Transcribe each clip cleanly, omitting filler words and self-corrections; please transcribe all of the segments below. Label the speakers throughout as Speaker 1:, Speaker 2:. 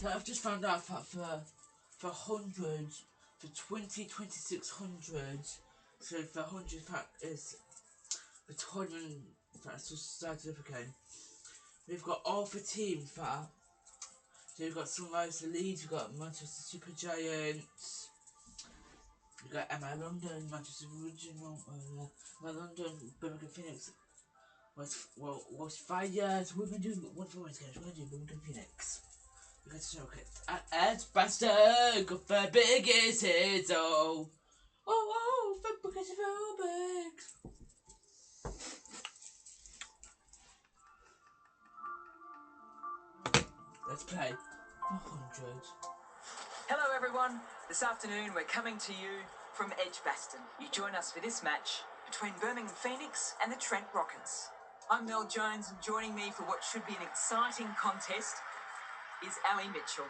Speaker 1: So I've just found out that for 100, for 2600, so for 100 that is the tournament that's just started up again. We've got all the teams that. So we've got Sunrise the Leeds, we've got Manchester Super Giants, we've got MI London, Manchester Original, MI London, Birmingham Phoenix, Fire. So we're going to do one for guys, we're going to do Birmingham Phoenix. We're going to show it. Edge Bastard, go for biggest hits, oh, for biggest big. Let's play 100.
Speaker 2: Hello everyone, this afternoon we're coming to you from Edgbaston. You join us for this match between Birmingham Phoenix and the Trent Rockets. I'm Mel Jones, and joining me for what should be an exciting contest is Ali Mitchell.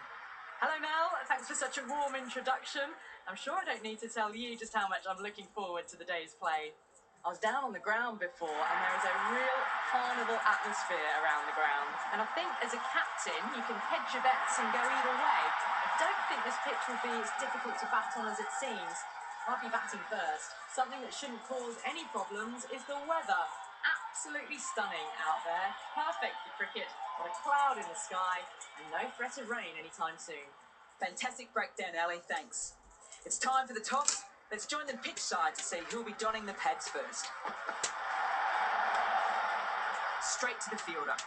Speaker 3: Hello Mel, thanks for such a warm introduction. I'm sure I don't need to tell you just how much I'm looking forward to the day's play. I was down on the ground before and there is a real carnival atmosphere around the ground. And I think as a captain, you can hedge your bets and go either way. I don't think this pitch will be as difficult to bat on as it seems. I'll be batting first. Something that shouldn't cause any problems is the weather. Absolutely stunning out there. Perfect for cricket. Not a cloud in the sky and no threat of rain anytime soon.
Speaker 2: Fantastic breakdown, Ali, thanks. It's time for the toss. Let's join the pitch side to see who'll be donning the pads first. Straight to the fielder.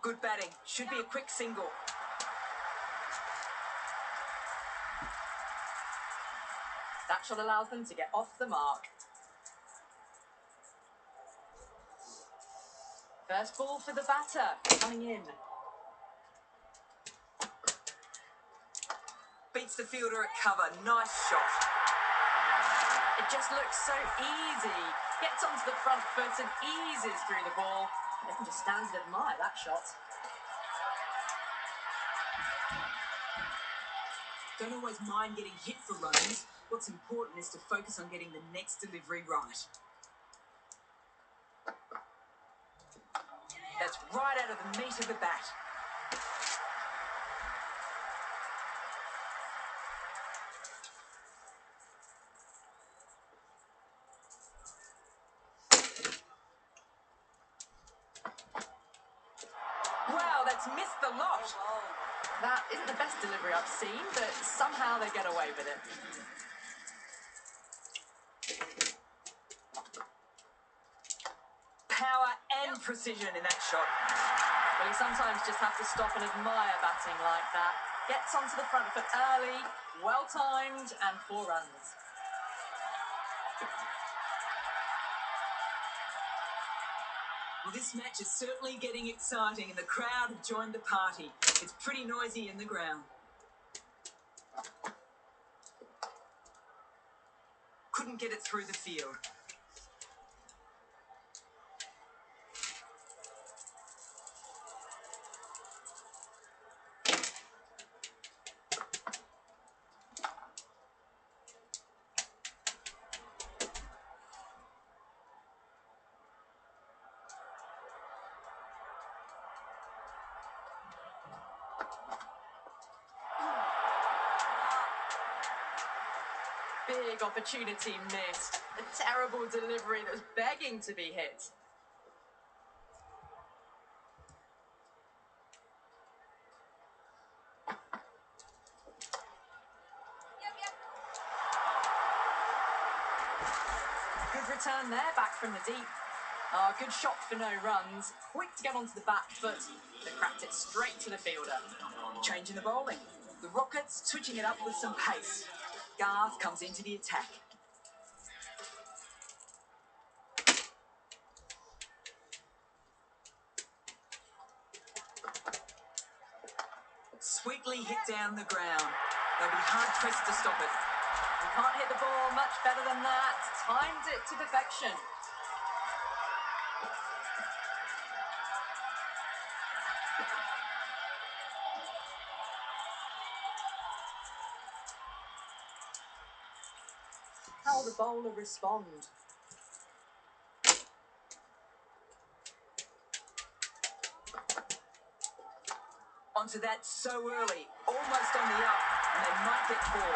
Speaker 2: Good batting. Should be a quick single.
Speaker 3: That shot allows them to get off the mark. First ball for the batter, coming in.
Speaker 2: Beats the fielder at cover. Nice shot.
Speaker 3: It just looks so easy. Gets onto the front foot and eases through the ball. They can just stand and admire that shot.
Speaker 2: Don't always mind getting hit for runs. What's important is to focus on getting the next delivery right. That's right out of the meat of the bat. Wow, that's missed the lot.
Speaker 3: That isn't the best delivery I've seen, but somehow they get away with it.
Speaker 2: Power and precision in that shot.
Speaker 3: Well, you sometimes just have to stop and admire batting like that. Gets onto the front foot early, well timed, and 4 runs.
Speaker 2: Well, this match is certainly getting exciting and the crowd have joined the party. It's pretty noisy in the ground. Couldn't get it through the field.
Speaker 3: Big opportunity missed. A terrible delivery that was begging to be hit. Good return there, back from the deep. Good shot for no runs. Quick to get onto the back foot. They cracked it straight to the fielder.
Speaker 2: Changing the bowling. The Rockets switching it up with some pace. Garth comes into the attack. Sweetly hit down the ground. They'll be hard-pressed to stop it.
Speaker 3: You can't hit the ball much better than that. Timed it to perfection. how the bowler respond.
Speaker 2: Onto that so early, almost on the up, and they might get four.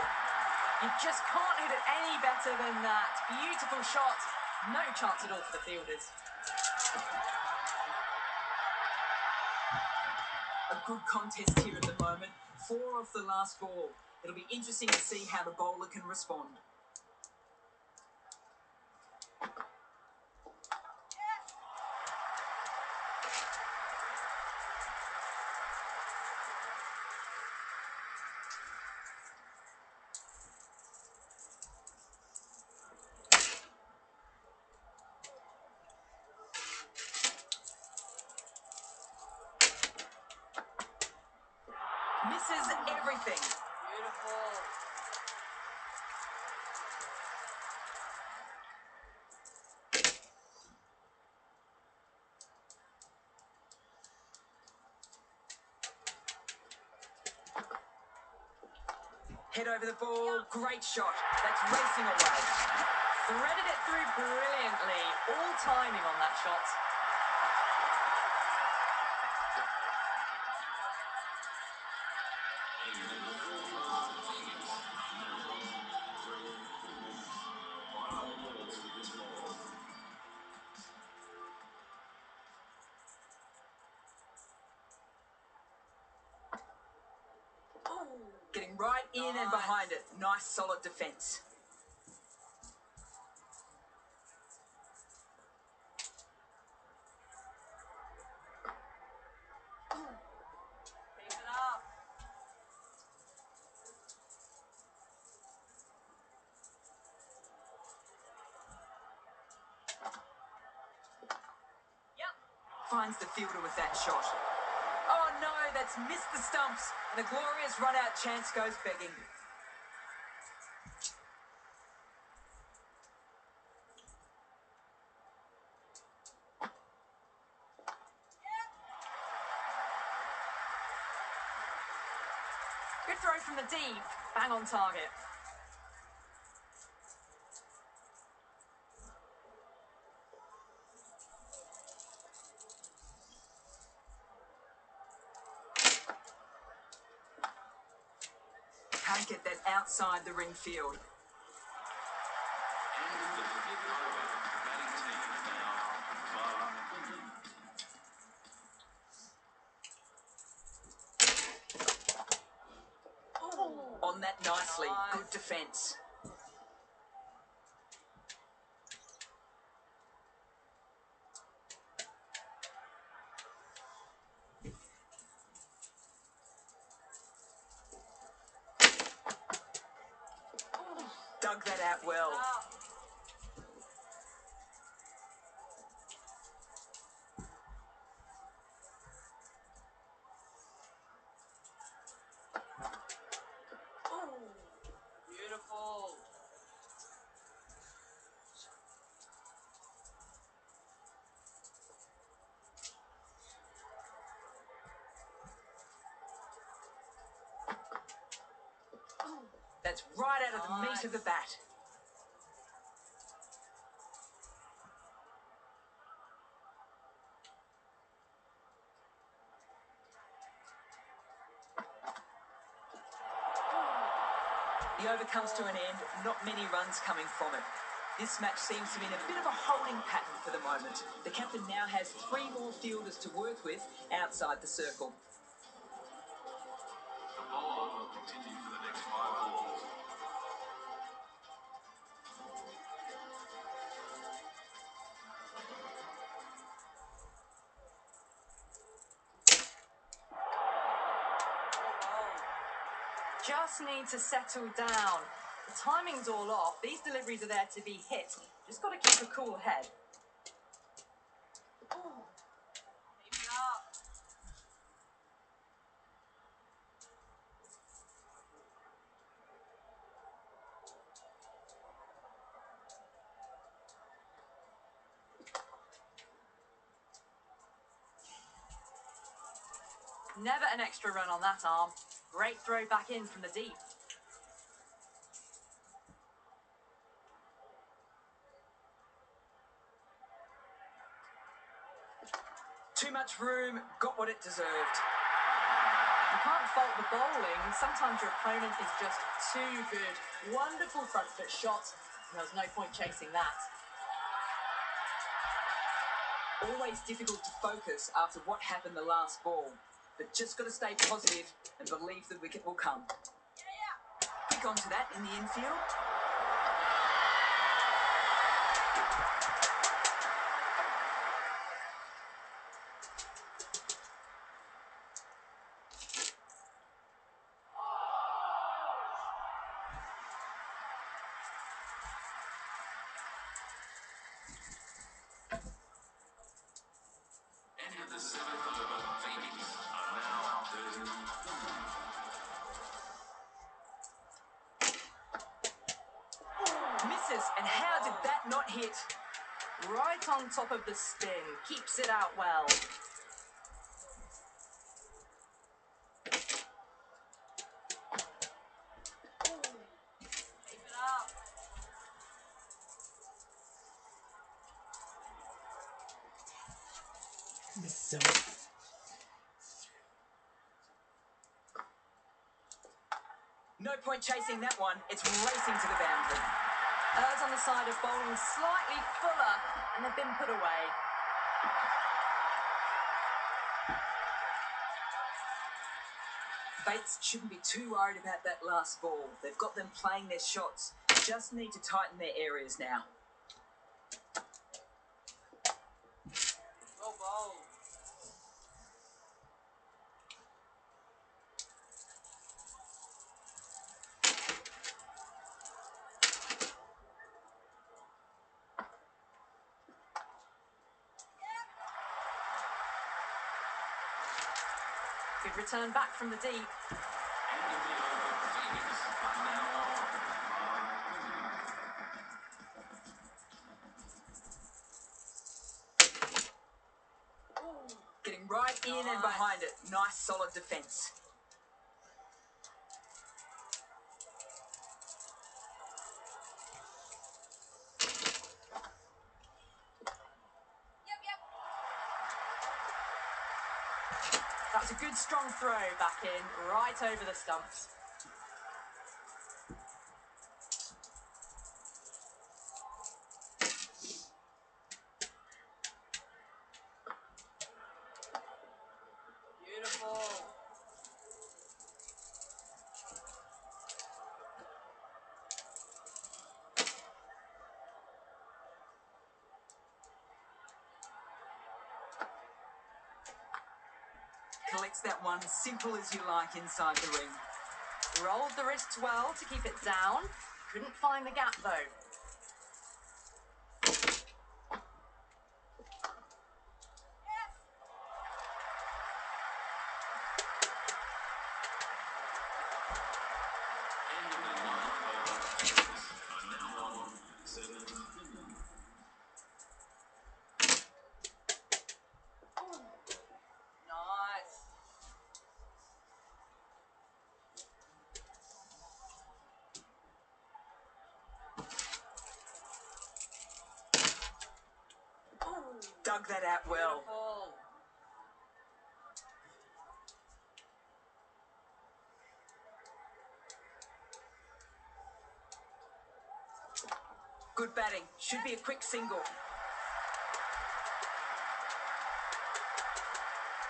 Speaker 3: You just can't hit it any better than that. Beautiful shot. No chance at all for the fielders.
Speaker 2: A good contest here at the moment. 4 off the last ball. It'll be interesting to see how the bowler can respond. Misses everything.
Speaker 3: Beautiful.
Speaker 2: Head over the ball. Great shot. That's racing away.
Speaker 3: Threaded it through brilliantly. All timing on that shot.
Speaker 2: Getting right in and behind it. Nice solid defence.
Speaker 3: Keep it up. Yep.
Speaker 2: Finds the fielder with that shot. Oh no, that's missed the stumps. And a glorious run-out chance goes begging.
Speaker 3: Good throw from the deep. Bang on target.
Speaker 2: Can't get that outside the ring field. On that nicely. Good defence. Dug that out well.
Speaker 3: Beautiful.
Speaker 2: That's right out of the meat of the bat. The over comes to an end, not many runs coming from it. This match seems to be in a bit of a holding pattern for the moment. The captain now has 3 more fielders to work with outside the circle.
Speaker 4: The bowler will continue for the next 5 balls.
Speaker 3: Just need to settle down. The timing's all off. These deliveries are there to be hit. Just got to keep a cool head. Keep it up. Never an extra run on that arm. Great throw back in from the deep.
Speaker 2: Too much room, got what it deserved.
Speaker 3: You can't fault the bowling. Sometimes your opponent is just too good. Wonderful front foot shot. There was no point chasing that.
Speaker 2: Always difficult to focus after what happened the last ball, but just got to stay positive and believe the wicket will come. Kick onto that in the infield.
Speaker 4: End of the seventh over. Phoenix are now 13.
Speaker 2: Misses, and how did that not hit?
Speaker 3: Right on top of the spin. Keeps it out well. Keep it up.
Speaker 1: So,
Speaker 2: No point chasing that one. It's racing to the boundary.
Speaker 3: Errs on the side of bowling slightly fuller, and they've been put away.
Speaker 2: Bates shouldn't be too worried about that last ball. They've got them playing their shots. Just need to tighten their areas now.
Speaker 3: Well bowled. Good return back from the deep.
Speaker 4: End of the over. Phoenix are now
Speaker 2: Getting right in and behind it. Nice solid defence.
Speaker 3: That's a good strong throw back in, right over the stumps. Beautiful.
Speaker 2: Collects that one, simple as you like inside the ring.
Speaker 3: Rolled the wrists well to keep it down. Couldn't find the gap though.
Speaker 4: end of the ninth over. Phoenix are now on 7.
Speaker 3: Nice.
Speaker 2: Dug that out well.
Speaker 3: Beautiful.
Speaker 2: Good batting. Should be a quick single.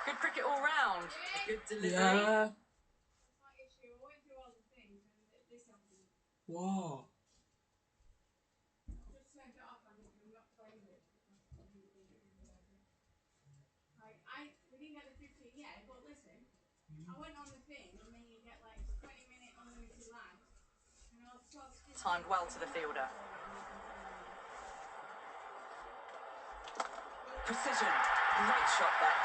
Speaker 3: Good cricket all round. A good delivery.
Speaker 1: yeah. Wow.
Speaker 5: We didn't get the 15 yet, but listen, I went on the thing and then you get like 20-minute unlimited live. And I was
Speaker 3: Timed well to the fielder.
Speaker 2: Precision. Great shot that.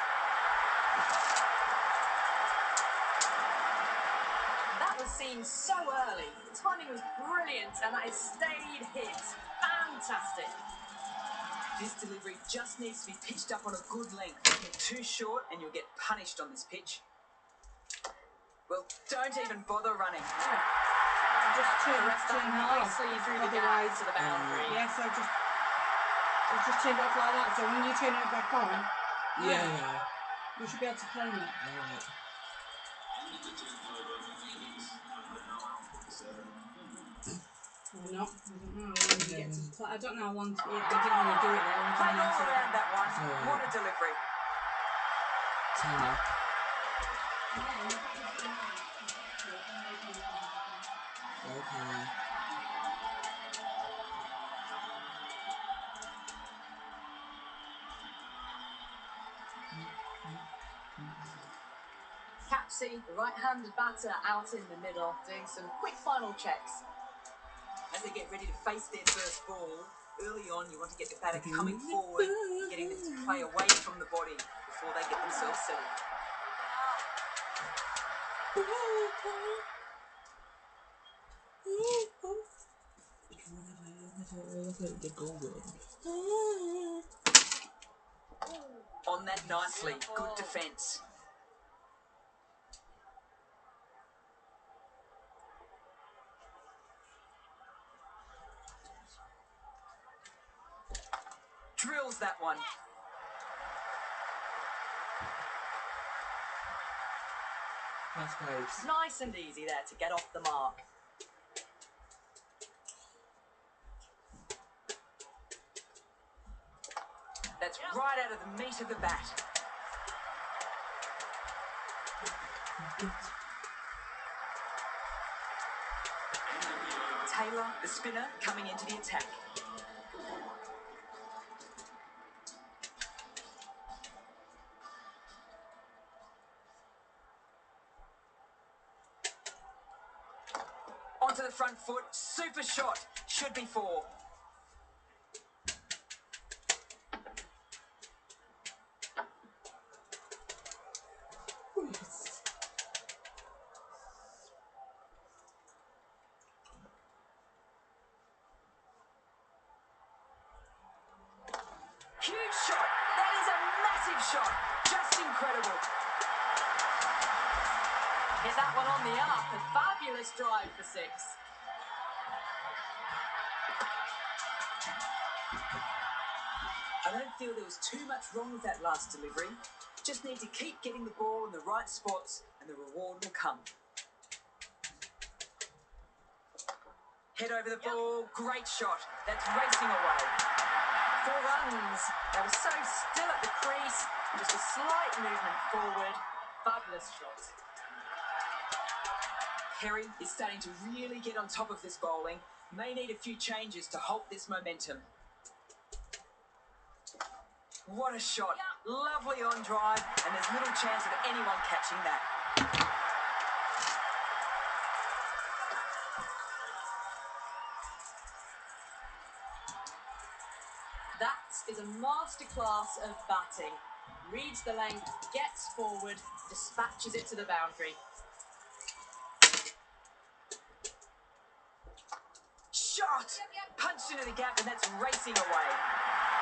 Speaker 3: That was seen so early. The timing was brilliant and that is stayed hit. Fantastic.
Speaker 2: This delivery just needs to be pitched up on a good length. Too short and you'll get punished on this pitch. Well, don't even bother running.
Speaker 5: just
Speaker 3: Rest that
Speaker 5: turned it off.
Speaker 3: nicely through the
Speaker 5: Otherwise,
Speaker 3: gap to the boundary.
Speaker 5: yes, I've just turned it off like that. So when you turn it back on,
Speaker 1: Yeah.
Speaker 5: We should be able to claim it.
Speaker 1: Alright.
Speaker 5: Or not. I don't know how long you get to play. I don't know how long to, yeah, I didn't
Speaker 2: Goal!
Speaker 5: really do it there. I
Speaker 2: Played
Speaker 5: don't
Speaker 2: all
Speaker 5: know
Speaker 2: around that one.
Speaker 1: Alright.
Speaker 2: What a delivery.
Speaker 1: Ta.
Speaker 5: And then if it was done right, you kept it, then they can come back.
Speaker 1: Okay.
Speaker 3: Capsy, the right-handed batter, out in the middle, doing some quick final checks.
Speaker 2: As they get ready to face their first ball, early on you want to get the batter coming forward, getting them to play away from the body before they get themselves settled. On that nicely, good defence. Drills that one.
Speaker 1: Nice pace.
Speaker 3: Nice and easy there to get off the mark.
Speaker 2: That's right out of the meat of the bat. Taylor, the spinner, coming into the attack. Onto the front foot, super shot, should be 4. Huge shot, that is a massive shot, just incredible.
Speaker 3: Hit that one on the up, a fabulous drive for 6.
Speaker 2: I don't feel there was too much wrong with that last delivery. Just need to keep getting the ball in the right spots and the reward will come. Head over the ball, great shot. That's racing away.
Speaker 3: 4 runs. They were so still at the crease, just a slight movement forward. Fabulous shot.
Speaker 2: Perry is starting to really get on top of this bowling. May need a few changes to halt this momentum. What a shot. Lovely on drive, and there's little chance of anyone catching that.
Speaker 3: That is a masterclass of batting. Reads the length, gets forward, dispatches it to the boundary.
Speaker 2: Shot! Punched into the gap, and that's racing away.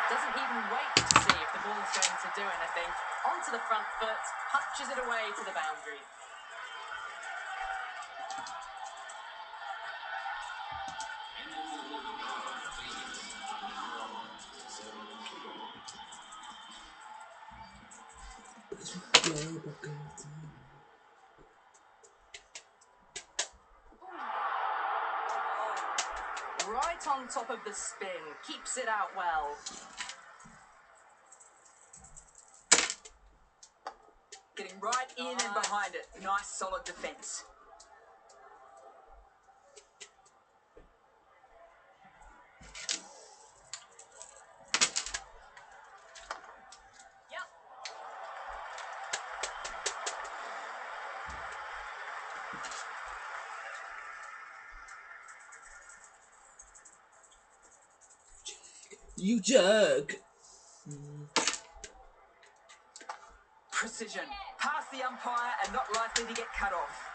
Speaker 3: Doesn't even wait to see if the ball's going to do anything. Onto the front foot, punches it away to the boundary. Right on top of the spin, keeps it out well.
Speaker 2: Getting right in and behind it. Nice, solid defence.
Speaker 3: Yep.
Speaker 1: You jerk!
Speaker 2: Precision. Past the umpire and not likely to get cut off.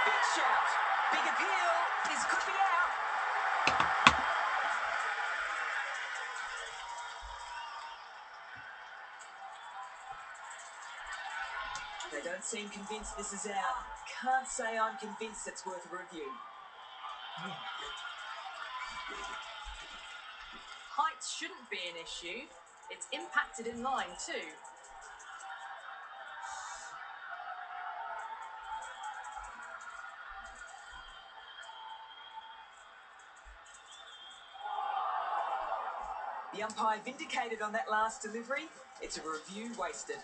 Speaker 2: Big shout. Big appeal. This could be out. They don't seem convinced this is out. Can't say I'm convinced it's worth a review.
Speaker 3: Height shouldn't be an issue. It's impacted in line too.
Speaker 2: The umpire vindicated on that last delivery. It's a review wasted.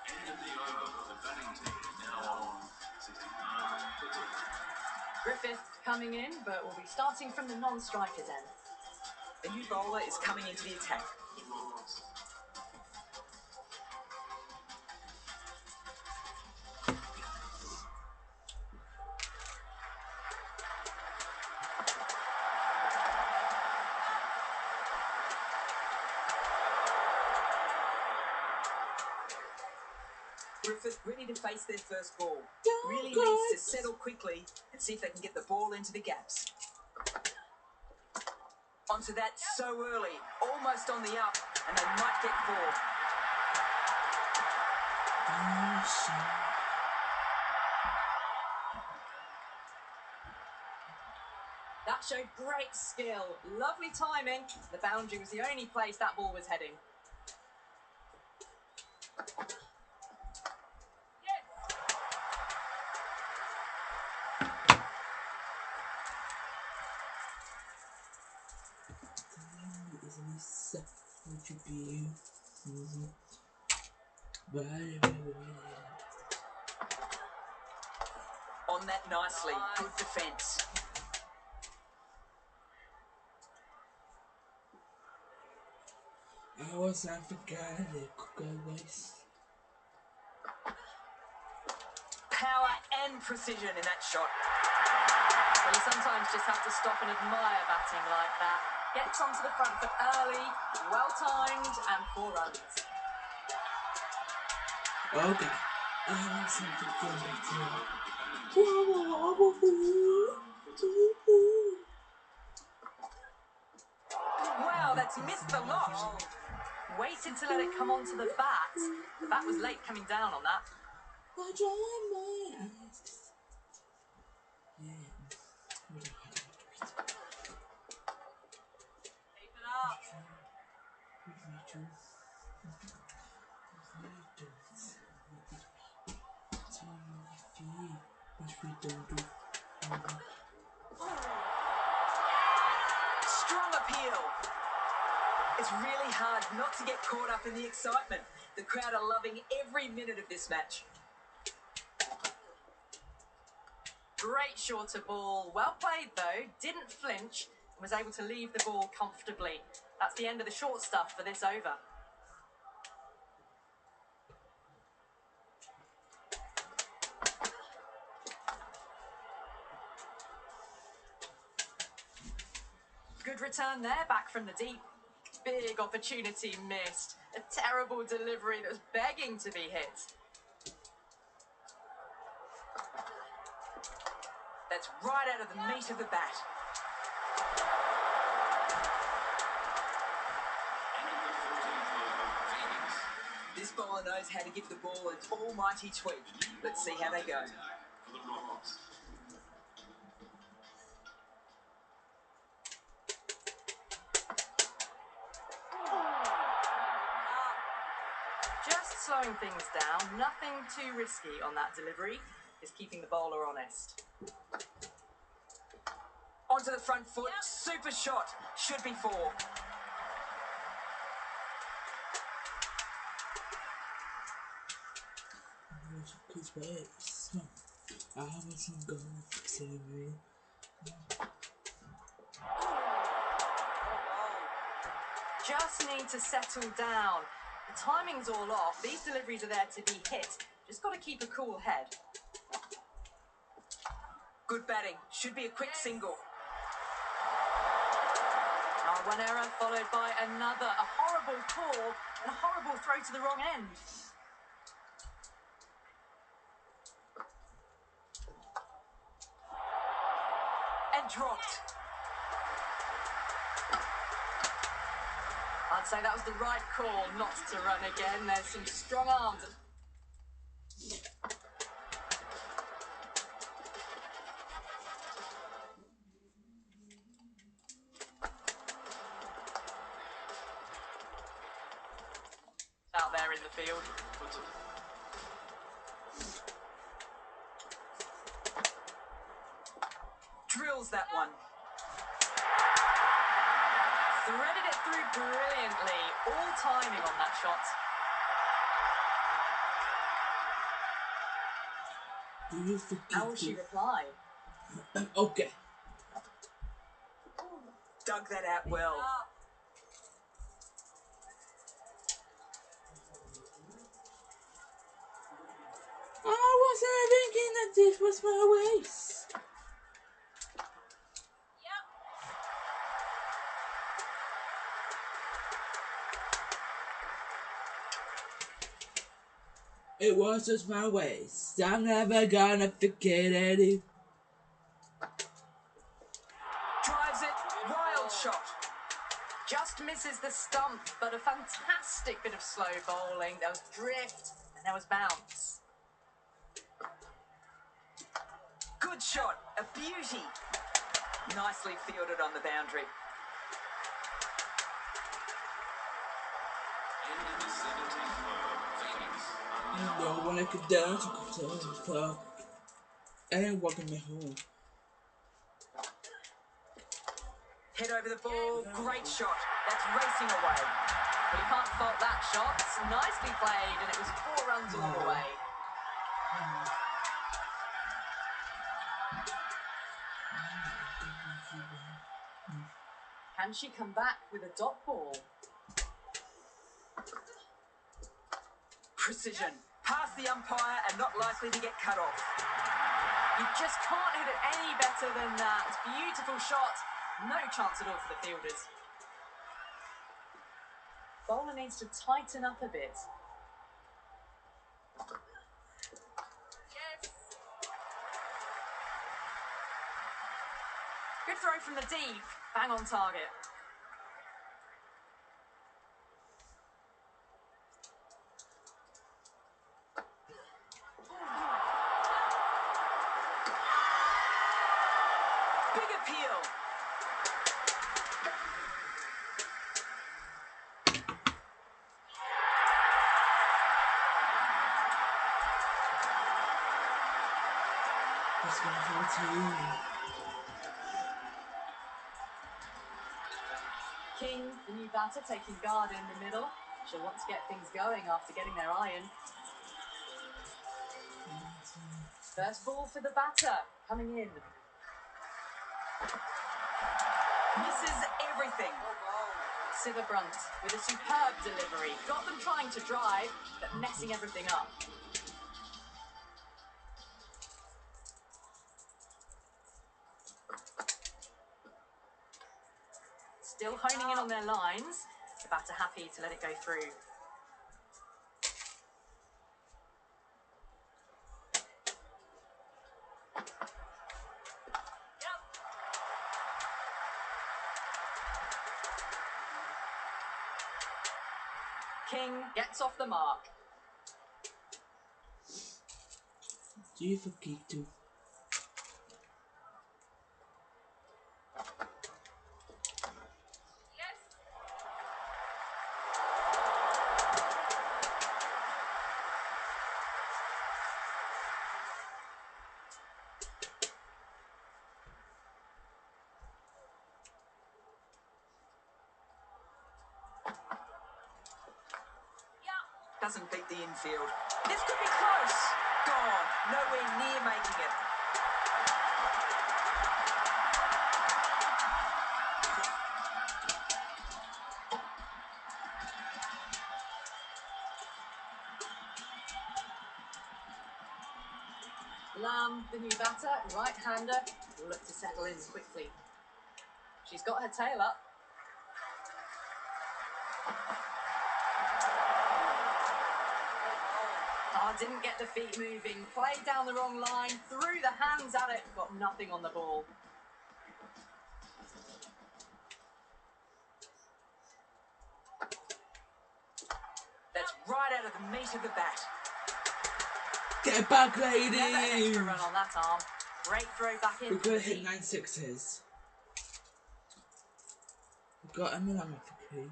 Speaker 4: End of the over for the batting team. Now on 69 for delivery.
Speaker 3: Griffith coming in, but will be starting from the non-striker's end.
Speaker 2: A new bowler is coming into the attack.
Speaker 4: The Rockets.
Speaker 2: Griffith ready to face their first ball. Really needs to settle quickly and see if they can get the ball into the gaps. Onto that so early, almost on the up, and they might get four.
Speaker 3: That showed great skill. Lovely timing. The boundary was the only place that ball was heading.
Speaker 2: On that nicely, good defence.
Speaker 1: I was African, they could go waste.
Speaker 2: Power and precision in that shot.
Speaker 3: Well, you sometimes just have to stop and admire batting like that. Gets onto the front foot early, well timed, and 4 runs.
Speaker 1: Okay. I was African,
Speaker 2: Wow, that's missed the lot.
Speaker 3: Waited to let it come onto the bat. The bat was late coming down on that.
Speaker 1: I dry my eyes. Yeah.
Speaker 3: Keep it up.
Speaker 2: Strong appeal. It's really hard not to get caught up in the excitement. The crowd are loving every minute of this match.
Speaker 3: Great shorter ball. Well played though. Didn't flinch and was able to leave the ball comfortably. That's the end of the short stuff for this over. Good return there, back from the deep. Big opportunity missed. A terrible delivery that was begging to be hit.
Speaker 2: That's right out of the meat of the bat.
Speaker 4: End of the 14th over. Phoenix.
Speaker 2: This bowler knows how to give the ball an almighty tweak. Let's see how they go.
Speaker 4: For the Rockets.
Speaker 3: Just slowing things down, nothing too risky on that delivery. Is keeping the bowler honest.
Speaker 2: Onto the front foot, super shot. Should be four.
Speaker 1: Cause waves. I wasn't going to say me.
Speaker 3: Just need to settle down. The timing's all off. These deliveries are there to be hit. Just got to keep a cool head.
Speaker 2: Good batting. Should be a quick single.
Speaker 3: One error followed by another. A horrible call and a horrible throw to the wrong end.
Speaker 2: And dropped.
Speaker 3: I'd I'd say that was the right call not to run again. There's some strong arms. Out there in the field.
Speaker 2: Drills that one.
Speaker 3: Threaded it through brilliantly. All timing on that shot.
Speaker 1: Do you forgive
Speaker 3: How will she
Speaker 1: me?
Speaker 3: reply?
Speaker 1: Okay.
Speaker 2: Dug that out well.
Speaker 1: I wasn't thinking that this was my waist. It was just my waist. I'm never gonna forget it.
Speaker 2: Drives it. Wild shot.
Speaker 3: Just misses the stump, but a fantastic bit of slow bowling. There was drift and there was bounce.
Speaker 2: Good shot. A beauty. Nicely fielded on the boundary.
Speaker 4: In the 17th over, Phoenix.
Speaker 1: You know when I could dance, I could tell the fuck. And walking me home.
Speaker 2: Head over the ball. Great shot. That's racing away.
Speaker 3: Well, you can't fault that shot. It's nicely played, and it was 4 runs all the way. Can she come back with a dot ball?
Speaker 2: Precision. Past the umpire and not likely to get cut off.
Speaker 3: You just can't hit it any better than that. Beautiful shot. No chance at all for the fielders. Bowler needs to tighten up a bit. Good throw from the deep. Bang on target.
Speaker 2: Big appeal.
Speaker 1: That's gonna hurt you.
Speaker 3: King, the new batter, taking guard in the middle. She'll want to get things going after getting their iron. First ball for the batter, coming in.
Speaker 2: Misses everything.
Speaker 3: Siverbrunt with a superb delivery. Got them trying to drive, but messing everything up. Still honing in on their lines. The batter happy to let it go through. King gets off the mark.
Speaker 1: Do you forgive me?
Speaker 2: Doesn't beat the infield. This could be close. Gone. Nowhere near making it.
Speaker 3: Lamb, the new batter, right-hander, will look to settle in quickly. She's got her tail up. Oh, didn't get the feet moving. Played down the wrong line, threw the hands at it, got nothing on the ball.
Speaker 2: right out of the meat of the bat.
Speaker 1: Get it back,
Speaker 3: Never an
Speaker 1: ladies!
Speaker 3: extra run on that arm. Great throw back in.
Speaker 1: We're gonna hit 9 sixes. We've got a minute for please.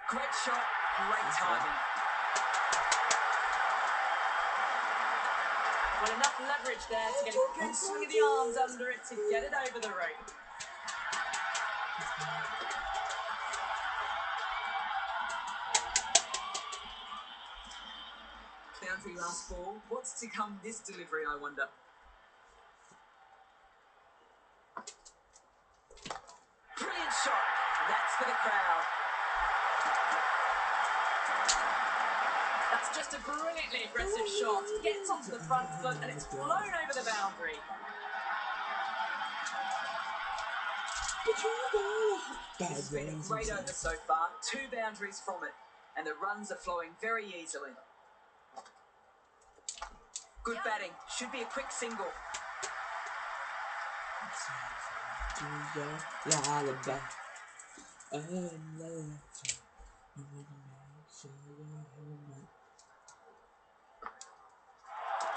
Speaker 2: Great shot, great timing.
Speaker 3: Well, enough leverage there to get a good swing of the arms under it to get it over the rope.
Speaker 2: Boundary last ball. What's to come this delivery, I wonder? Brilliant shot. That's for the crowd.
Speaker 3: That's just a brilliantly aggressive shot. Gets onto the front foot and it's flown over the boundary.
Speaker 1: Bad
Speaker 2: It's been a
Speaker 1: runs,
Speaker 2: great
Speaker 1: isn't
Speaker 2: over
Speaker 1: it?
Speaker 2: so far. 2 boundaries from it. And the runs are flowing very easily. Good batting. Should be a quick single.
Speaker 1: Do your lullaby. Oh, love.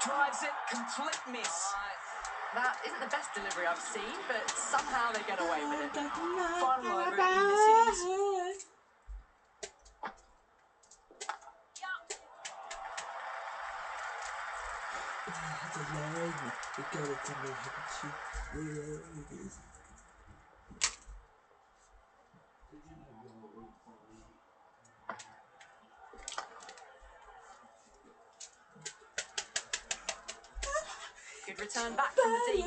Speaker 2: Drives it. Complete miss.
Speaker 3: That isn't the best delivery I've seen, but somehow they get away with it.
Speaker 2: Final over in this innings.
Speaker 3: Good return back from the deep.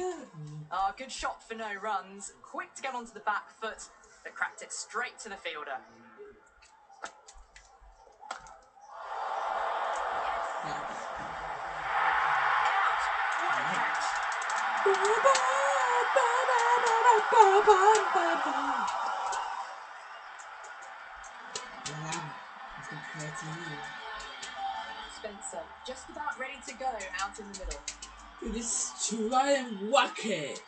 Speaker 3: Good shot for no runs. Quick to get onto the back foot, but cracked it straight to the fielder.
Speaker 2: Out. What a catch.
Speaker 3: Spencer just about ready to go out in the middle.
Speaker 1: Just try and whack it.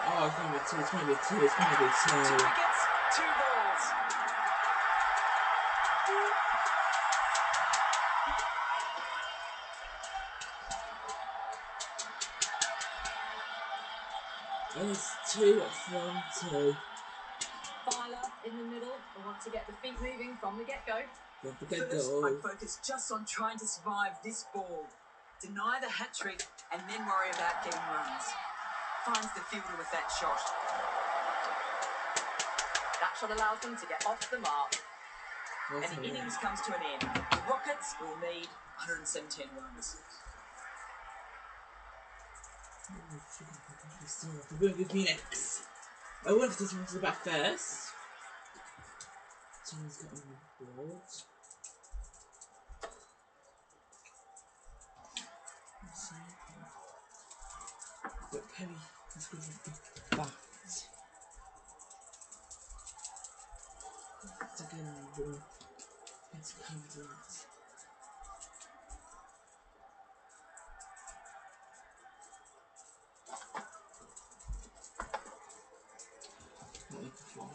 Speaker 1: Oh, it's gonna be 2, it's gonna be 2, it's gonna be
Speaker 2: 2
Speaker 1: 2.
Speaker 2: wickets, 2 balls.
Speaker 1: And it's 2 from 2.
Speaker 3: Filer in the middle. They want to get the feet moving from the get-go.
Speaker 1: Don't forget
Speaker 2: First,
Speaker 1: goal.
Speaker 2: I focus just on trying to survive this ball. Deny the hat-trick and then worry about getting runs. Finds the fielder with that shot.
Speaker 3: That shot allows them to get off the mark.
Speaker 2: And the innings comes to an end. The Rockets will need 117 runs.
Speaker 1: We're going to Phoenix. I wonder if this one's the back first. Someone's got on the board. Let's see. But Perry is going to be bat. It's again the it's confidence. Not looking for.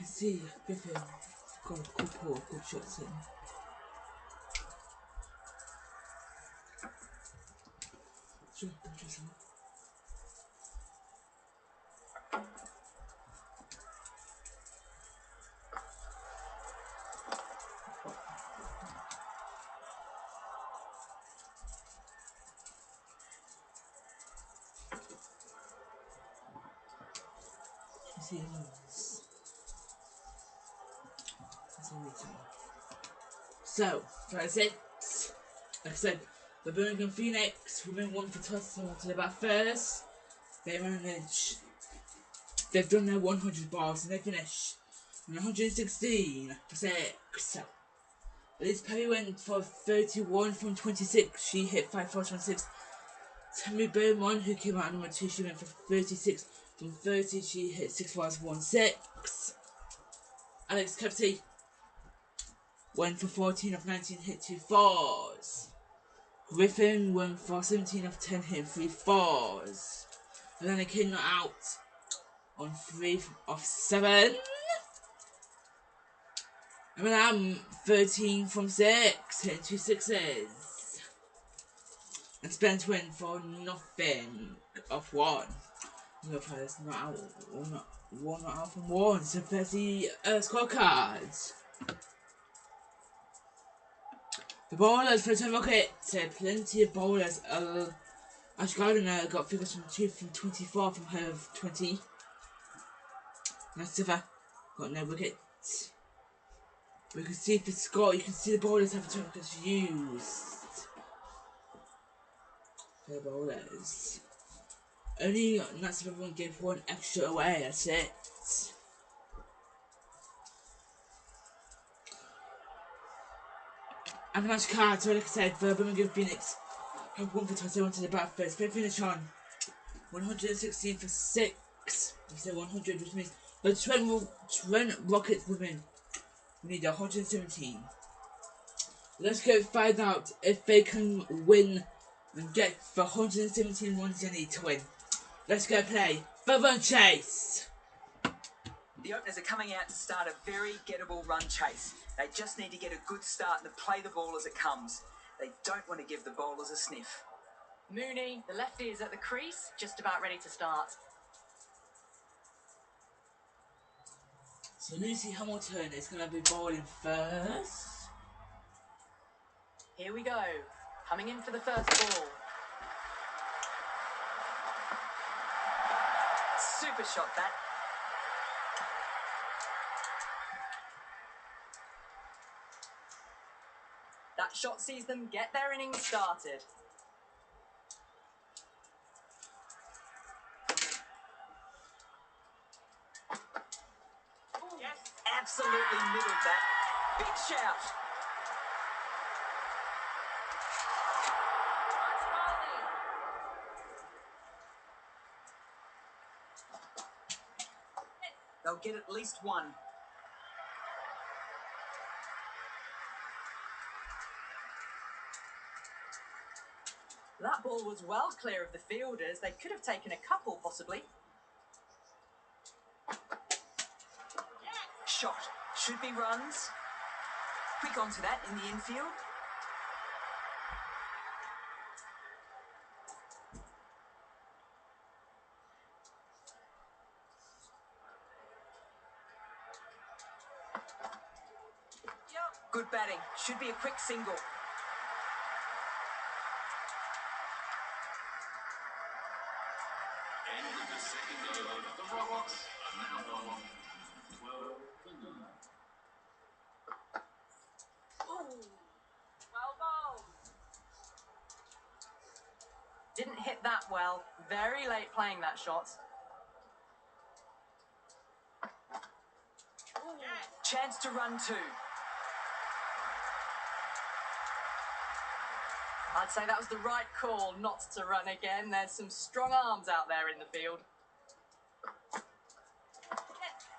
Speaker 1: I see Griffin got a couple of good shots in. Sure, interesting. So, that's it. Like I said, the Birmingham Phoenix women won for toss to the bat first. They managed. They've done their 100 bars and they finished 116 for 6. Liz Perry went for 31 from 26. She hit 5 for 26. Tammy Beaumont, who came out number 2, she went for 36 from 30. She hit 6 for 1 6. Alex Cavity went for 14 of 19, hit 2 fours. Griffin went for 17 of 10, hit 3 fours. And then Kid not out on 3 of 7. And then I'm 13 from 6, hitting 2 sixes. And Spence went for nothing of 1. No players not out, one not out from 1. So 30 scorecards. The bowlers for the Rocket, plenty of bowlers. Ash Gardner got figures from 2 from 24 from her of 20. Nasiva got no wickets. We can see the score, you can see the bowlers have 2 wickets used. For the bowlers. Only Nasiva won't give 1 extra away, that's it. And the match card, so like I said, for Birmingham Phoenix have 1 for 21 to the bat first. They finish on 116 for 6. So 100, which means the Trent Rockets women we need 117. Let's go find out if they can win and get the 117 ones they need to win. Let's go play the run chase.
Speaker 2: The openers are coming out to start a very gettable run chase. They just need to get a good start and to play the ball as it comes. They don't want to give the bowlers a sniff.
Speaker 3: Mooney, the lefty, is at the crease, just about ready to start.
Speaker 1: So Lucy Hamilton is going to be bowling first.
Speaker 3: Here we go. Coming in for the first ball.
Speaker 2: Super shot that.
Speaker 3: That shot sees them get their innings started.
Speaker 2: Yes. Absolutely middled that. Big shout. They'll get at least 1.
Speaker 3: That ball was well clear of the fielders. They could have taken a couple, possibly.
Speaker 2: Shot. Should be runs. Quick onto that in the infield. Good batting. Should be a quick single.
Speaker 4: End of the second over. The Robots are now on 12 for 9.
Speaker 3: Well bowled. Didn't hit that well. Very late playing that shot.
Speaker 2: Chance to run 2.
Speaker 3: I'd say that was the right call not to run again. There's some strong arms out there in the field.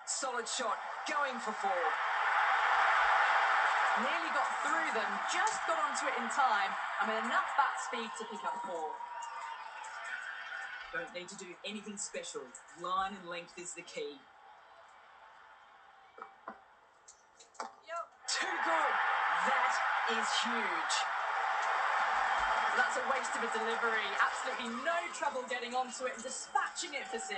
Speaker 2: Solid shot. Going for 4.
Speaker 3: Nearly got through them, just got onto it in time, and with enough bat speed to pick up 4.
Speaker 2: Don't need to do anything special. Line and length is the key. Too good. That is huge.
Speaker 3: That's a waste of a delivery. Absolutely no trouble getting onto it and dispatching it for 6.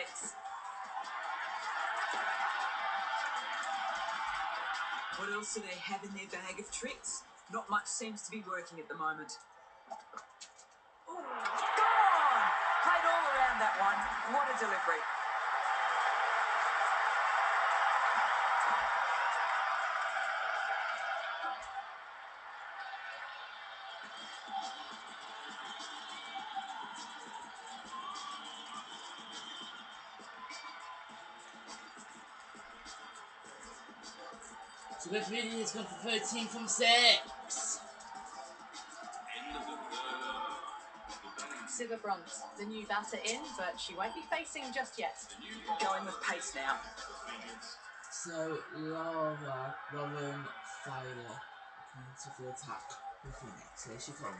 Speaker 2: What else do they have in their bag of tricks? Not much seems to be working at the moment. Ooh, gone! Played all around that one. What a delivery.
Speaker 1: So Beth Mooney has gone for 13 from 6.
Speaker 4: End of the third over. The batting
Speaker 3: Siva Brunt, the new batter in, but she won't be facing just yet.
Speaker 4: the new
Speaker 2: Going with pace now.
Speaker 4: for Phoenix.
Speaker 1: So Lauren Fowler coming to the attack with Phoenix. Here she comes.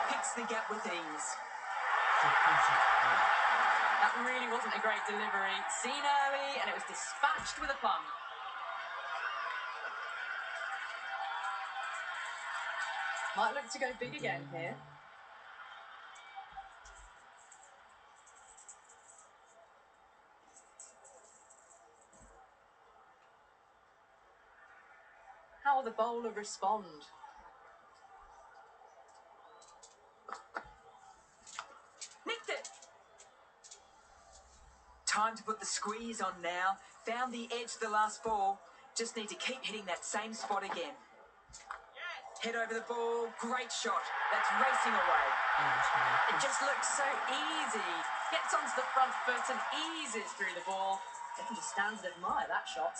Speaker 2: Picks the gap with ease.
Speaker 3: That really wasn't a great delivery. Seen early, and it was dispatched with a plum. Might look to go big again here. How will the bowler respond?
Speaker 2: Nicked it. Time to put the squeeze on now. Found the edge the last ball. Just need to keep hitting that same spot again. Head over the ball. Great shot. That's racing away.
Speaker 3: It just looks so easy. Gets onto the front foot and eases through the ball. I can just stand and admire that shot.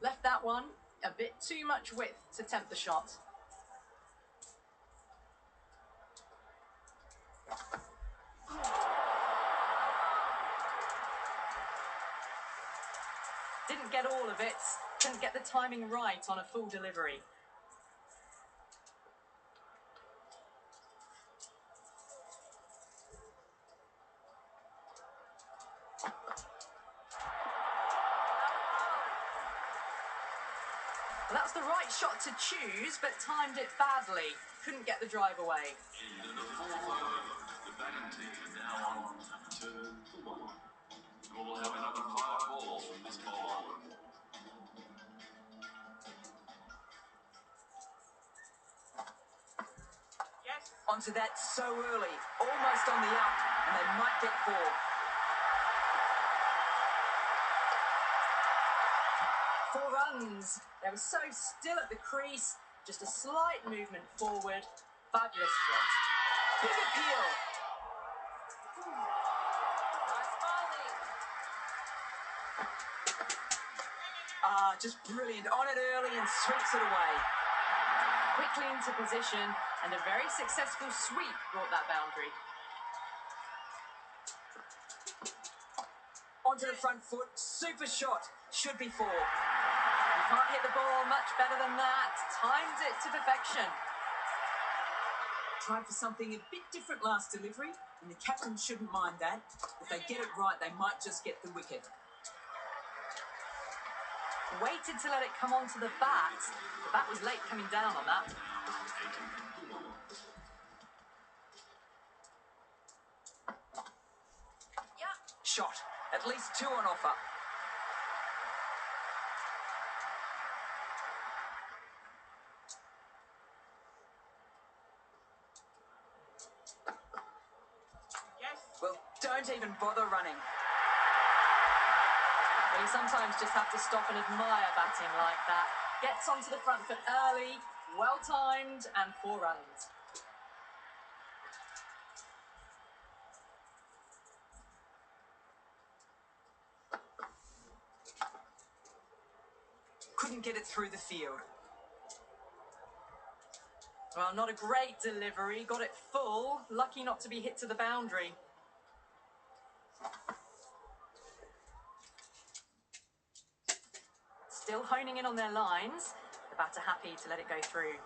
Speaker 3: Left that one a bit too much width to tempt the shot. Didn't get all of it. Didn't get the timing right on a full delivery. Well, that's the right shot to choose, but timed it badly. Couldn't get the drive away.
Speaker 4: In the fourth over, the batting team are now on 2-1. We'll have another 5 balls from this ball.
Speaker 2: Onto that so early. Almost on the up, and they might get 4.
Speaker 3: 4 runs. They were so still at the crease. Just a slight movement forward. Fabulous shot.
Speaker 2: Big appeal. Just brilliant. On it early and sweeps it away.
Speaker 3: Quickly into position, and a very successful sweep brought that boundary.
Speaker 2: Onto the front foot. Super shot. Should be 4.
Speaker 3: You can't hit the ball much better than that. Timed it to perfection.
Speaker 2: Tried for something a bit different last delivery, and the captain shouldn't mind that. If they get it right, they might just get the wicket.
Speaker 3: Waited to let it come onto the bat. The bat was late coming down on that.
Speaker 2: Shot. At least 2 on offer. Well, don't even bother running.
Speaker 3: Well, you sometimes just have to stop and admire batting like that. Gets onto the front foot early, well timed, and 4 runs.
Speaker 2: Couldn't get it through the field.
Speaker 3: Well, not a great delivery. Got it full. Lucky not to be hit to the boundary. Still honing in on their lines. The batter happy to let it go through.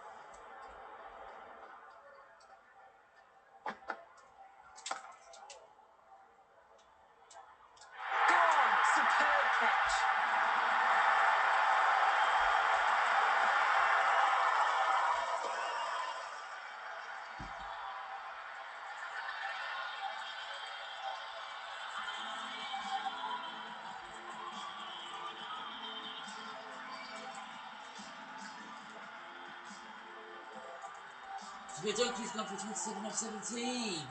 Speaker 2: Gone! Superb catch.
Speaker 1: The Donkey's gone for 27 off 17.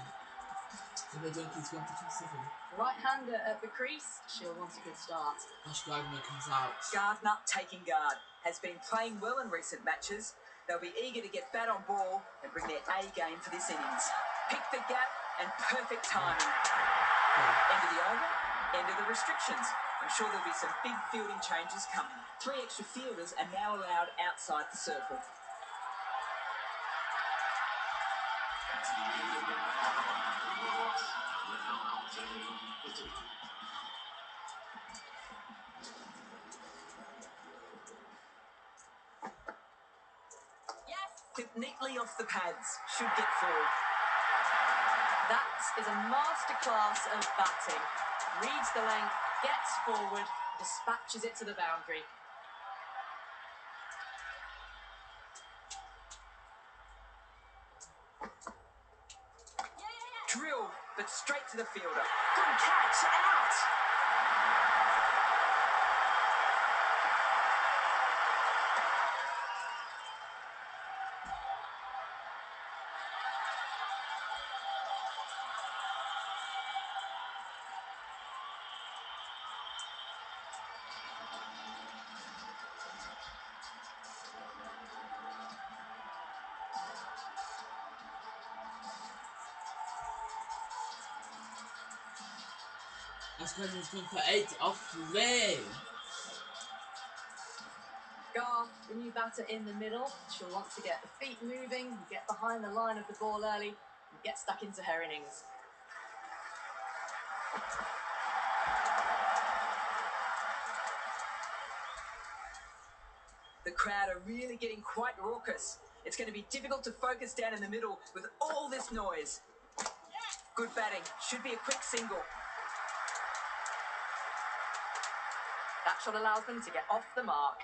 Speaker 1: The Donkey's gone for 27.
Speaker 3: Right-hander at the crease. She'll want a good start.
Speaker 1: Ash Gardner comes out.
Speaker 2: Gardner taking guard. Has been playing well in recent matches. They'll be eager to get bat on ball and bring their A game for this innings. Pick the gap and perfect timing. End of the over, end of the restrictions. I'm sure there'll be some big fielding changes coming. 3 extra fielders are now allowed outside the circle.
Speaker 4: That's the end of the power line. Bulldogs are now taking the 2.
Speaker 2: Clip neatly off the pads. Should get 4.
Speaker 3: That is a masterclass of batting. Reads the length, gets forward, dispatches it to the boundary.
Speaker 2: Drilled, but straight to the fielder. Good catch, out!
Speaker 1: Australia's gone for 8 off 3.
Speaker 3: Garth, the new batter in the middle, she'll want to get the feet moving, get behind the line of the ball early, and get stuck into her innings.
Speaker 2: The crowd are really getting quite raucous. It's going to be difficult to focus down in the middle with all this noise. Good batting. Should be a quick single.
Speaker 3: That shot allows them to get off the mark.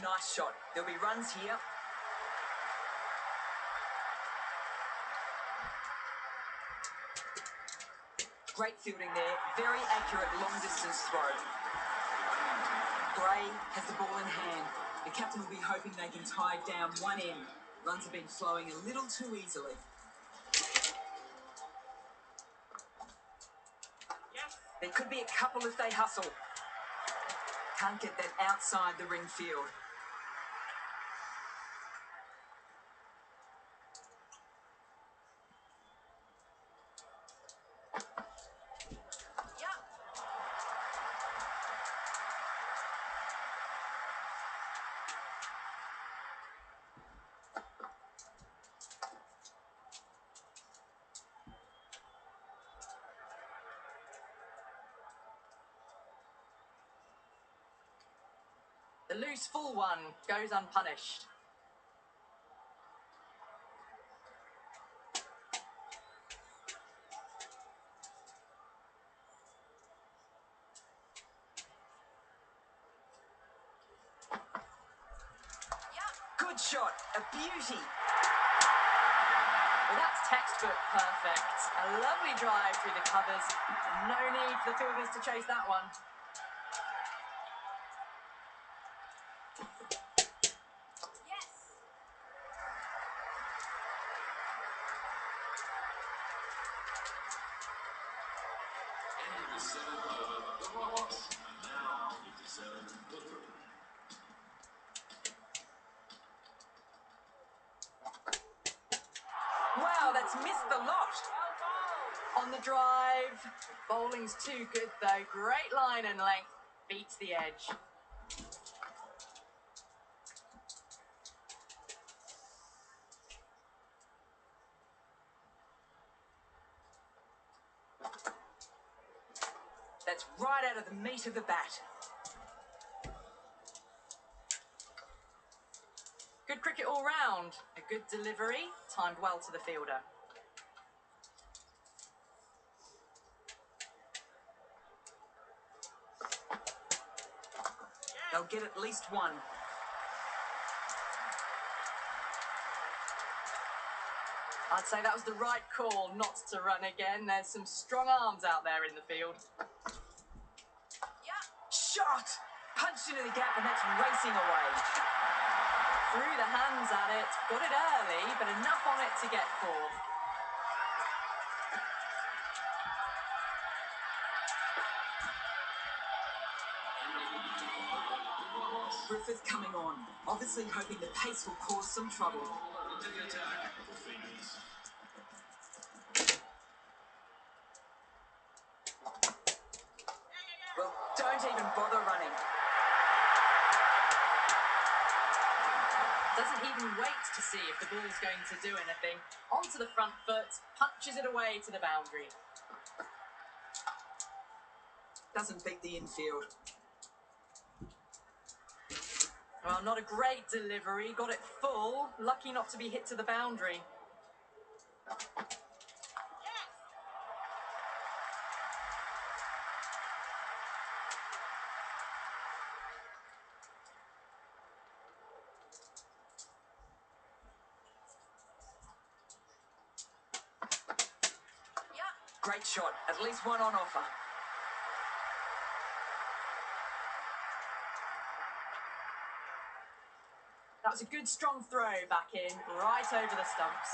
Speaker 2: Nice shot. There'll be runs here. Great fielding there. Very accurate long distance throw. Gray has the ball in hand. The captain will be hoping they can tie down one end. Runs have been flowing a little too easily. There could be a couple if they hustle. Can't get that outside the ring field.
Speaker 3: The loose full one goes unpunished.
Speaker 2: Good shot. A beauty.
Speaker 3: Well, that's textbook perfect. A lovely drive through the covers. No need for the fielders to chase that one.
Speaker 4: End of the 7th over. The Bulldogs are now 57 to 3.
Speaker 2: Wow, that's missed the lot.
Speaker 3: On the drive. Bowling's too good though. Great line and length. Beats the edge.
Speaker 2: That's right out of the meat of the bat.
Speaker 3: Good cricket all round. A good delivery. Timed well to the fielder.
Speaker 2: They'll get at least one.
Speaker 3: I'd say that was the right call not to run again. There's some strong arms out there in the field.
Speaker 2: Shot! Punched into the gap and that's racing away.
Speaker 3: Threw the hands at it, got it early, but enough on it to get 4.
Speaker 2: Griffith coming on, obviously hoping the pace will cause some trouble.
Speaker 4: Into the attack for Phoenix.
Speaker 2: Don't even bother running.
Speaker 3: Doesn't even wait to see if the ball's going to do anything. Onto the front foot, punches it away to the boundary.
Speaker 2: Doesn't beat the infield.
Speaker 3: Well, not a great delivery. Got it full. Lucky not to be hit to the boundary.
Speaker 2: Great shot. At least one on offer.
Speaker 3: That was a good strong throw back in, right over the stumps.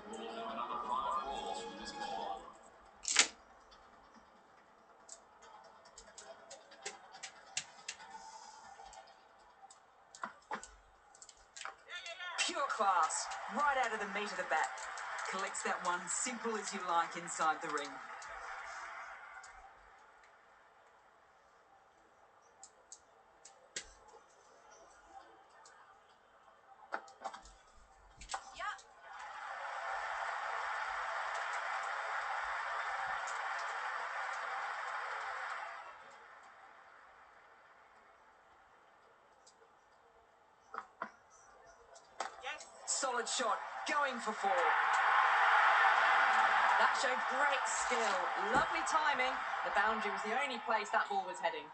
Speaker 4: We'll have another 5 balls from this ball.
Speaker 2: Pure class. Right out of the meat of the bat. Collects that one, simple as you like, inside the ring. Solid shot, going for 4.
Speaker 3: That showed great skill. Lovely timing. The boundary was the only place that ball was heading.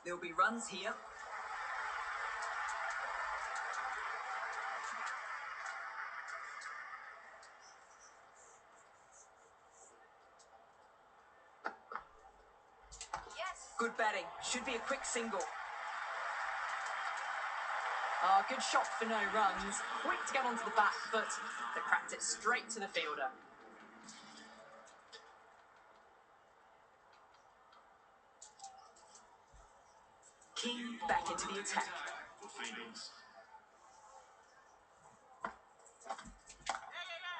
Speaker 2: There'll be runs here. Good batting. Should be a quick single.
Speaker 3: Oh, good shot for no runs. Quick to get onto the back foot, but cracked it straight to the fielder.
Speaker 2: King back into the attack.
Speaker 4: For Phoenix.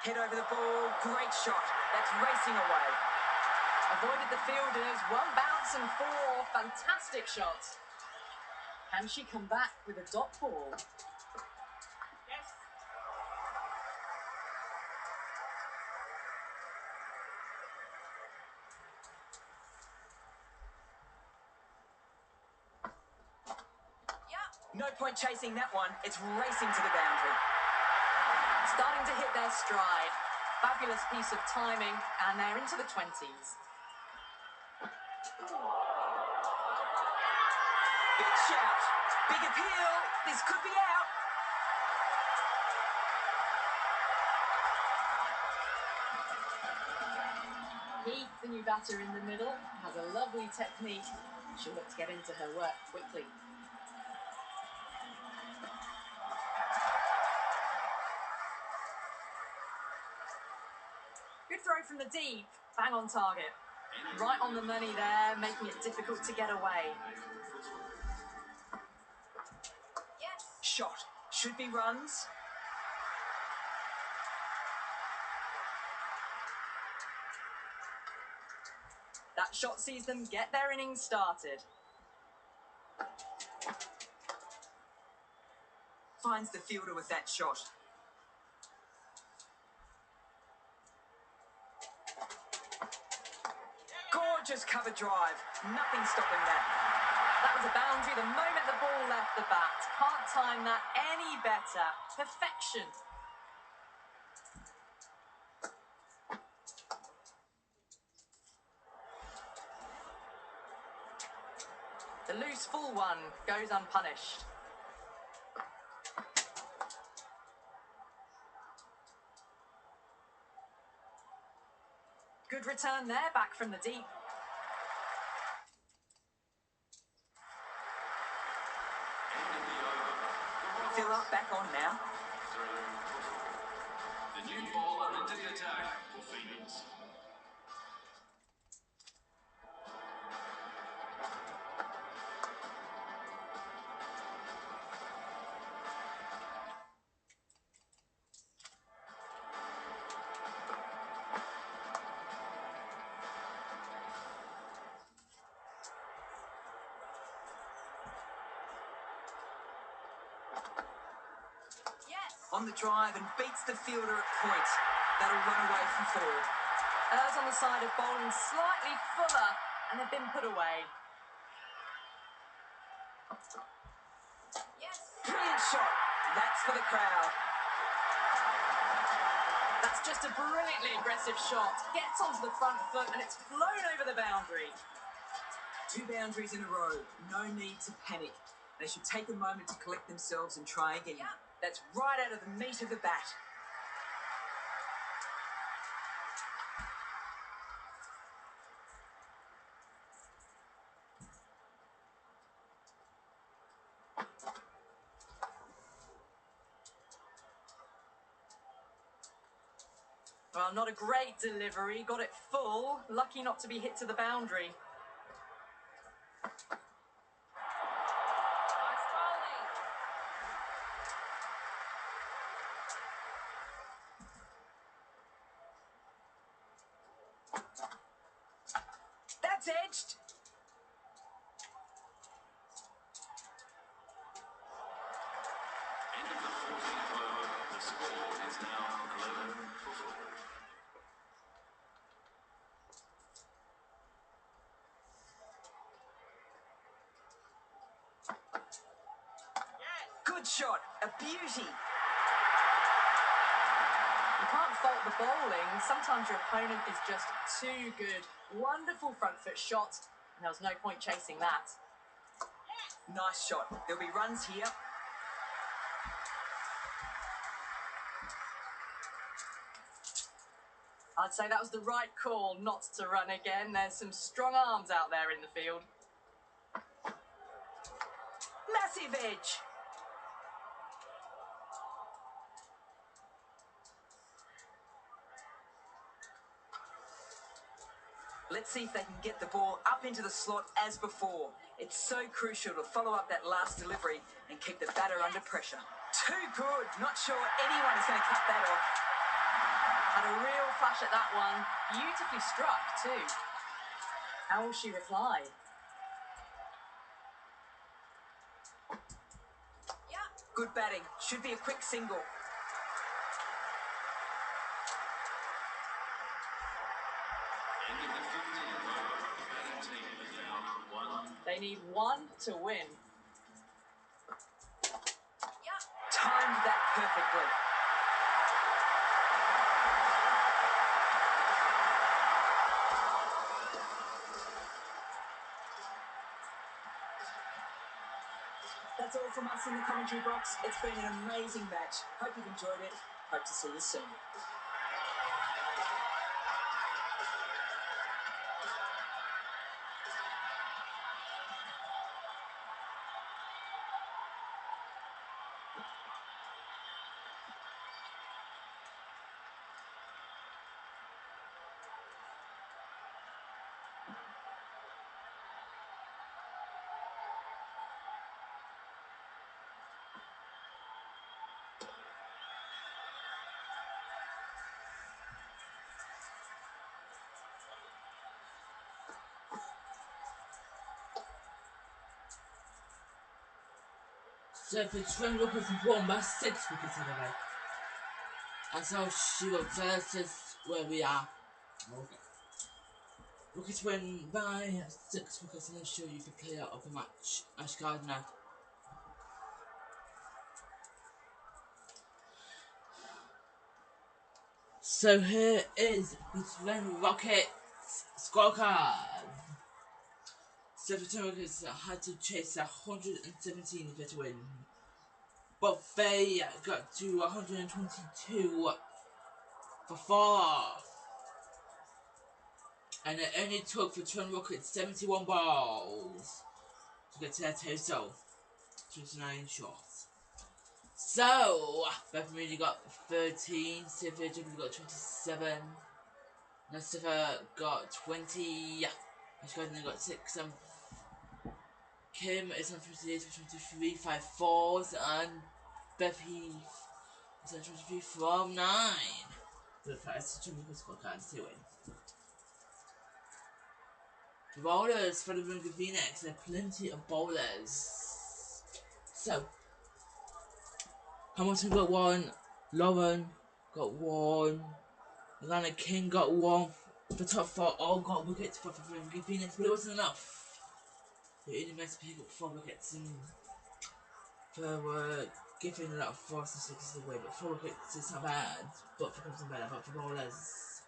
Speaker 2: Head over the ball. Great shot. That's racing away.
Speaker 3: Avoided the fielders. 1 bounce and 4. Fantastic shot. Can she come back with a dot ball?
Speaker 2: No point chasing that one. It's racing to the boundary.
Speaker 3: Starting to hit their stride. Fabulous piece of timing, and they're into the 20s.
Speaker 2: Big shout. Big appeal. This could be out.
Speaker 3: Heath, the new batter in the middle, has a lovely technique. She'll look to get into her work quickly. Good throw from the deep, bang on target. Right on the money there, making it difficult to get away.
Speaker 2: Shot. Should be runs.
Speaker 3: That shot sees them get their innings started.
Speaker 2: Finds the fielder with that shot. Gorgeous cover drive. Nothing stopping that.
Speaker 3: That was a boundary the moment the ball left the bat. Can't time that any better. Perfection. The loose full one goes unpunished. Good return there, back from the deep.
Speaker 2: Fill up, back on now.
Speaker 4: The new bowler into the attack for Phoenix.
Speaker 2: On the drive and beats the fielder at point. That'll run away from forward.
Speaker 3: Errs on the side of bowling slightly fuller, and they've been put away.
Speaker 5: Yes.
Speaker 2: Brilliant shot. That's for the crowd.
Speaker 3: That's just a brilliantly aggressive shot. Gets onto the front foot and it's flown over the boundary.
Speaker 2: 2 boundaries in a row. No need to panic. They should take a moment to collect themselves and try again.
Speaker 3: Yeah.
Speaker 2: That's right out of the meat of the bat.
Speaker 3: Well, not a great delivery. Got it full. Lucky not to be hit to the boundary. Nice bowling.
Speaker 2: That's edged.
Speaker 4: End of the 14th over. The score is now 11 for 4.
Speaker 2: Good shot. A beauty.
Speaker 3: You can't fault the bowling. Sometimes your opponent is just too good. Wonderful front foot shot. And there was no point chasing that.
Speaker 2: Nice shot. There'll be runs here.
Speaker 3: I'd say that was the right call not to run again. There's some strong arms out there in the field.
Speaker 2: Massive edge. Let's see if they can get the ball up into the slot as before. It's so crucial to follow up that last delivery and keep the batter under pressure. Too good. Not sure anyone is going to cut that off.
Speaker 3: Had a real flash at that one. Beautifully struck too. How will she reply?
Speaker 5: Yeah.
Speaker 2: Good batting. Should be a quick single.
Speaker 4: End of the 15th over. The batting team is down 1.
Speaker 3: They need one to win.
Speaker 5: Yeah.
Speaker 2: Timed that perfectly. That's all from us in the commentary box. It's been an amazing match. Hope you've enjoyed it. Hope to see you soon.
Speaker 1: So for Trent Rockets won by 6 wickets anyway. That's how she looks. So that's just where we are. Okay. Rockets win by 6 wickets, and I'll show you the player of the match. Ash Gardner. So here is the Trent Rockets scorecard. So for Trent Rockets had to chase 117 to get a win. But they got to 122 for 4. And it only took for Trent Rockets 71 balls to get to their total 29 shots. So Beth Mooney got 13, Sophia Jacobs got 27, Nastifa got 20, Ash Gardner got 6, and Kim is on 28 for 23, 5 fours, and Beth Heath is on 23 from 9. The first Trent Rockets scorecard to win. The bowlers for the Bunga Phoenix, there are plenty of bowlers. So, Hamilton got 1, Lauren got 1. Alana King got 1. The top 4 all got wickets for Phoenix, but it wasn't enough. They only managed to pick up 4 wickets and they were giving a lot of 4s and 6s away, but 4 wickets is not bad, but for captain better, but for bowlers.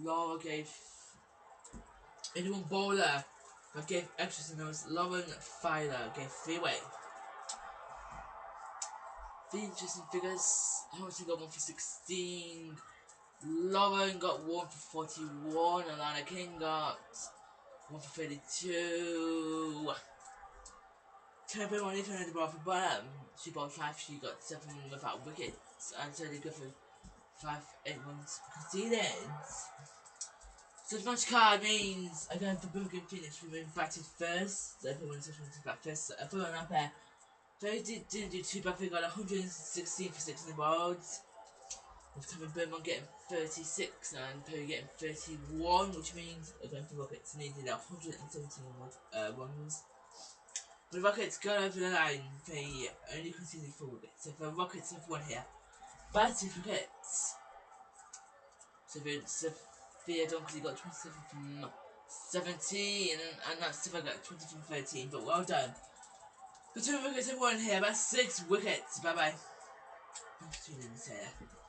Speaker 1: Laura gave anyone bowler that gave extras and those. Lauren Filer gave 3 away. The interesting figures, Hamilton got 1 for 16, Lauren got 1 for 41, Alana King got 1 for 32. Temple only turned the ball for bottom. She bowled 5, she got 7 without wickets, and so they go for 5, 8 runs conceded. So the match card means, again for Birmingham Phoenix, we were batted first, so everyone was back first, so everyone up there. They didn't do too bad, they got 116 for 6 in the boards. With Kevin Birmingham getting 36 and Perry getting 31, which means, again for Rockets, needed 117 runs. The Rockets got over the line, they only conceded 4 wickets. So the Rockets have won here by 6 wickets. So Sophia Dunkley got 27 from 17, and that's Sophia got 20 from 13, but well done. The 2 wickets have won here by 6 wickets. Bye bye. Thanks for tuning in, Sarah.